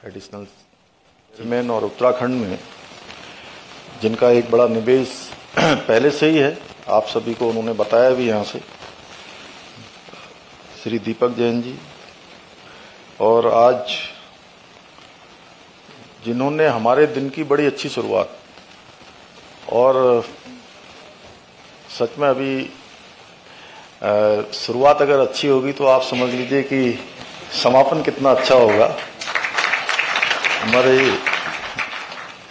Additional chairman और उत्तराखंड में जिनका एक बड़ा निवेश पहले से ही है, आप सभी को उन्होंने बताया भी यहाँ से, श्री दीपक जैन जी, और आज जिन्होंने हमारे दिन की बड़ी अच्छी शुरुआत, और सच में अभी शुरुआत अगर अच्छी होगी तो आप समझ लीजिए कि समापन कितना अच्छा होगा। हमारे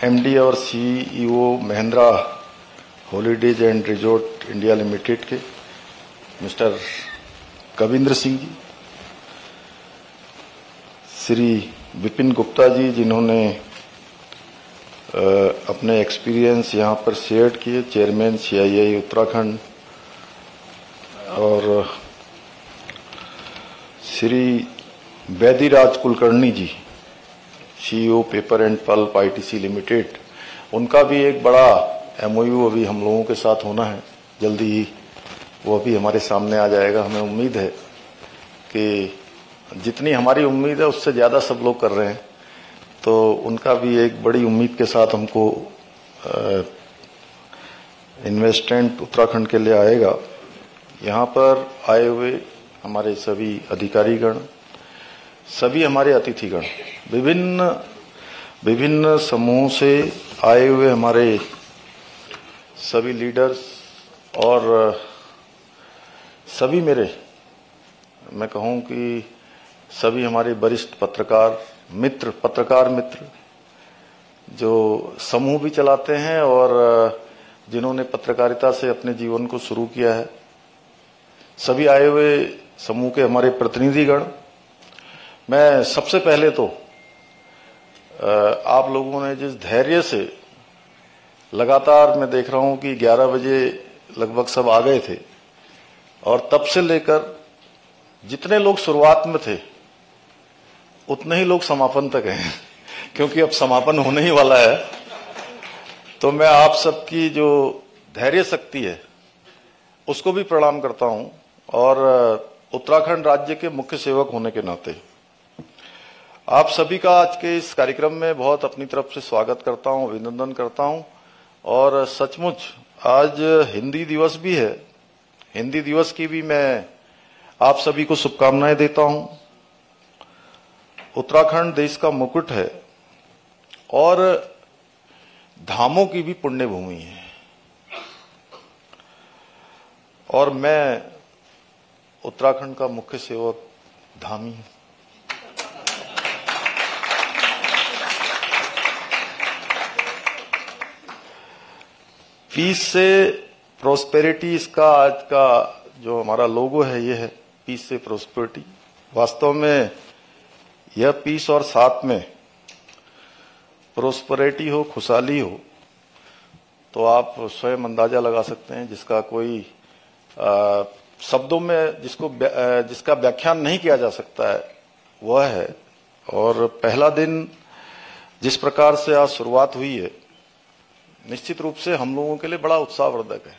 एमडी और CEO Mahindra holidays and resort India limited के मिस्टर कविंद्र सिंह जी, श्री विपिन गुप्ता जी जिन्होंने अपने एक्सपीरियंस यहाँ पर शेयर किए, चेयरमैन सीआईआई उत्तराखंड, और Shri Vaidiraj Kulkarni ji, CEO paper and pulp ITC limited, उनका भी एक बड़ा एमओयू अभी हम लोगों के साथ होना है, जल्दी ही वो भी हमारे सामने आ जाएगा। हमें उम्मीद है कि जितनी हमारी उम्मीद है उससे ज्यादा सब लोग कर रहे हैं, तो उनका भी एक बड़ी उम्मीद के साथ हमको इन्वेस्टमेंट उत्तराखंड के लिए आएगा। यहाँ पर आए हुए हमारे सभी अधिकारीगण, सभी हमारे अतिथिगण, विभिन्न समूहों से आए हुए हमारे सभी लीडर्स, और सभी मैं कहूँ कि सभी हमारे वरिष्ठ पत्रकार मित्र जो समूह भी चलाते हैं और जिन्होंने पत्रकारिता से अपने जीवन को शुरू किया है, सभी आए हुए समूह के हमारे प्रतिनिधिगण। मैं सबसे पहले तो आप लोगों ने जिस धैर्य से लगातार, मैं देख रहा हूं कि 11 बजे लगभग सब आ गए थे, और तब से लेकर जितने लोग शुरुआत में थे उतने ही लोग समापन तक हैं, क्योंकि अब समापन होने ही वाला है। तो मैं आप सबकी जो धैर्य शक्ति है उसको भी प्रणाम करता हूं, और उत्तराखंड राज्य के मुख्य सेवक होने के नाते आप सभी का आज के इस कार्यक्रम में बहुत अपनी तरफ से स्वागत करता हूं, अभिनंदन करता हूं। और सचमुच आज हिंदी दिवस भी है, हिंदी दिवस की भी मैं आप सभी को शुभकामनाएं देता हूं। उत्तराखंड देश का मुकुट है और धामों की भी पुण्य भूमि है, और मैं उत्तराखंड का मुख्य सेवक धामी हूं। पीस से प्रोस्पेरिटी, इसका आज का जो हमारा लोगो है ये है, पीस से प्रोस्पेरिटी। वास्तव में यह पीस और साथ में प्रोस्पेरिटी हो, खुशहाली हो, तो आप स्वयं अंदाजा लगा सकते हैं, जिसका कोई शब्दों में जिसका व्याख्यान नहीं किया जा सकता है वह है। और पहला दिन जिस प्रकार से आज शुरुआत हुई है, निश्चित रूप से हम लोगों के लिए बड़ा उत्साहवर्धक है।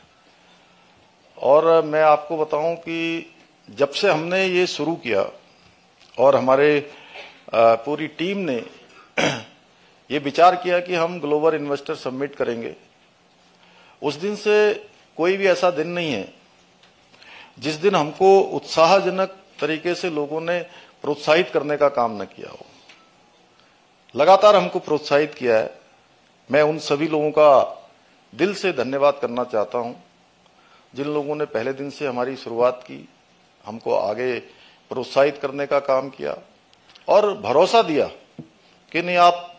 और मैं आपको बताऊं कि जब से हमने ये शुरू किया और हमारे पूरी टीम ने ये विचार किया कि हम ग्लोबल इन्वेस्टर समिट करेंगे, उस दिन से कोई भी ऐसा दिन नहीं है जिस दिन हमको उत्साहजनक तरीके से लोगों ने प्रोत्साहित करने का काम न किया हो। लगातार हमको प्रोत्साहित किया है। मैं उन सभी लोगों का दिल से धन्यवाद करना चाहता हूं जिन लोगों ने पहले दिन से हमारी शुरुआत की, हमको आगे प्रोत्साहित करने का काम किया और भरोसा दिया कि नहीं, आप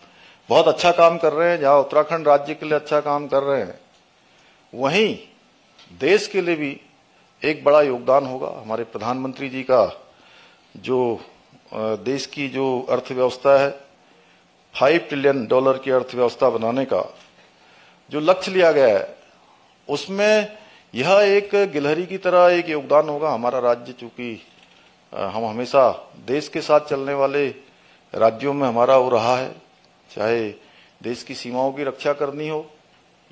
बहुत अच्छा काम कर रहे हैं। जहां उत्तराखंड राज्य के लिए अच्छा काम कर रहे हैं, वहीं देश के लिए भी एक बड़ा योगदान होगा। हमारे प्रधानमंत्री जी का जो देश की जो अर्थव्यवस्था है, $5 ट्रिलियन की अर्थव्यवस्था बनाने का जो लक्ष्य लिया गया है, उसमें यह एक गिलहरी की तरह एक योगदान होगा। हमारा राज्य, चूंकि हम हमेशा देश के साथ चलने वाले राज्यों में हमारा वो रहा है, चाहे देश की सीमाओं की रक्षा करनी हो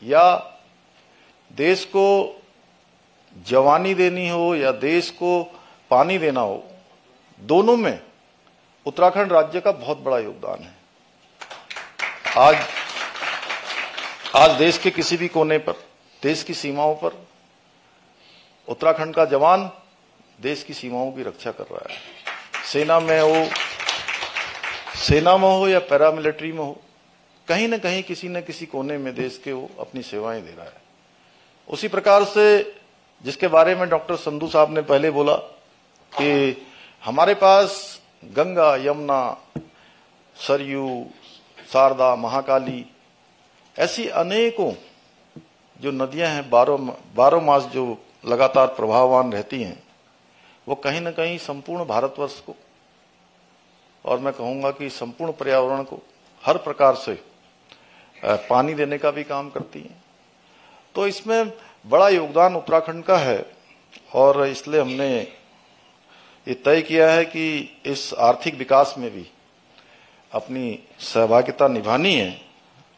या देश को जवानी देनी हो या देश को पानी देना हो, दोनों में उत्तराखंड राज्य का बहुत बड़ा योगदान है। आज देश के किसी भी कोने पर, देश की सीमाओं पर उत्तराखंड का जवान देश की सीमाओं की रक्षा कर रहा है। सेना में हो या पैरामिलिट्री में हो, कहीं न कहीं किसी न किसी कोने में देश के वो अपनी सेवाएं दे रहा है। उसी प्रकार से जिसके बारे में डॉक्टर संधू साहब ने पहले बोला कि हमारे पास गंगा, यमुना, सरयू, शारदा, महाकाली, ऐसी अनेकों जो नदियां हैं, 12 मास जो लगातार प्रभाववान रहती हैं, वो कहीं न कहीं संपूर्ण भारतवर्ष को, और मैं कहूंगा कि संपूर्ण पर्यावरण को हर प्रकार से पानी देने का भी काम करती हैं। तो इसमें बड़ा योगदान उत्तराखंड का है और इसलिए हमने ये तय किया है कि इस आर्थिक विकास में भी अपनी सहभागिता निभानी है।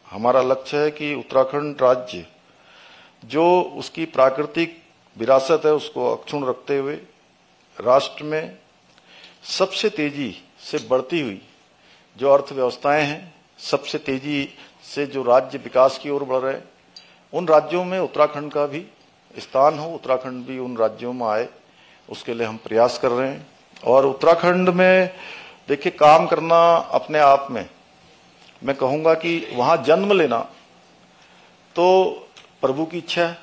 हमारा लक्ष्य है कि उत्तराखंड राज्य जो उसकी प्राकृतिक विरासत है उसको अक्षुण्ण रखते हुए राष्ट्र में सबसे तेजी से बढ़ती हुई जो अर्थव्यवस्थाएं हैं, सबसे तेजी से जो राज्य विकास की ओर बढ़ रहे हैं, उन राज्यों में उत्तराखंड का भी स्थान हो, उत्तराखंड भी उन राज्यों में आए, उसके लिए हम प्रयास कर रहे हैं। और उत्तराखंड में देखिए, काम करना अपने आप में मैं कहूंगा कि वहां जन्म लेना तो प्रभु की इच्छा है,